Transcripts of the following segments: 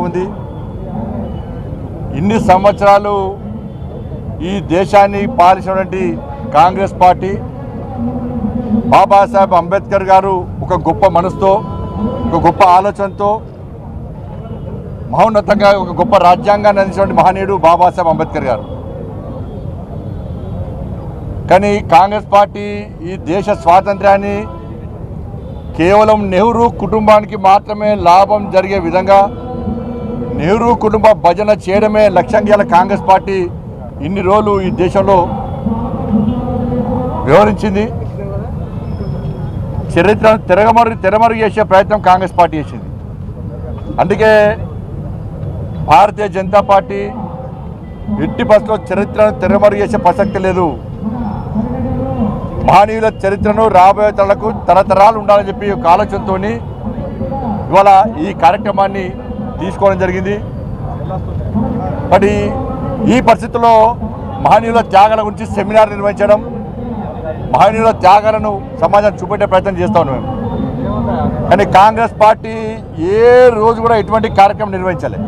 ఉంది. ఇన్ని సంవత్సరాలు ఈ దేశాన్ని పాలించినటువంటి కాంగ్రెస్ పార్టీ, బాబాసాహెబ్ అంబేద్కర్ గారు ఒక గొప్ప మనసుతో, ఒక గొప్ప ఆలోచనతో, మహోన్నతంగా ఒక గొప్ప రాజ్యాంగాన్ని అందించినటువంటి మహనీయుడు బాబాసాహెబ్ అంబేద్కర్ గారు. కానీ కాంగ్రెస్ పార్టీ ఈ దేశ స్వాతంత్ర్యాన్ని కేవలం నెహ్రూ కుటుంబానికి మాత్రమే లాభం జరిగే విధంగా నెహ్రూ కుటుంబ భజన చేయడమే లక్ష్యంగా కాంగ్రెస్ పార్టీ ఇన్ని రోజులు ఈ దేశంలో వ్యవహరించింది. చరిత్రను తెరమరుగు చేసే ప్రయత్నం కాంగ్రెస్ పార్టీ చేసింది. అందుకే భారతీయ జనతా పార్టీ ఎట్టి బస్సులో చరిత్రను తెరమరుగు చేసే ప్రసక్తి లేదు. మహనీయుల చరిత్రను రాబోయే తరాలకు తరతరాలు ఉండాలని చెప్పి ఒక ఆలోచనతో ఇవాళ ఈ కార్యక్రమాన్ని తీసుకోవడం జరిగింది. మరి ఈ పరిస్థితుల్లో మహనీయుల త్యాగాల గురించి సెమినార్ నిర్వహించడం, మహనీయుల త్యాగాలను సమాజం చూపెట్టే ప్రయత్నం చేస్తా ఉన్నాం. కానీ కాంగ్రెస్ పార్టీ ఏ రోజు కూడా ఎటువంటి కార్యక్రమం నిర్వహించలే.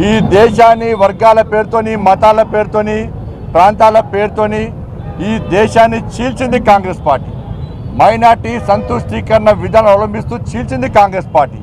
ఈ దేశాన్ని వర్గాల పేరుతోని, మతాల పేరుతోని, ప్రాంతాల పేరుతోని ఈ దేశాన్ని చీల్చింది కాంగ్రెస్ పార్టీ. మైనార్టీ సంతుష్టీకరణ విధానం అవలంబిస్తూ చీల్చింది కాంగ్రెస్ పార్టీ.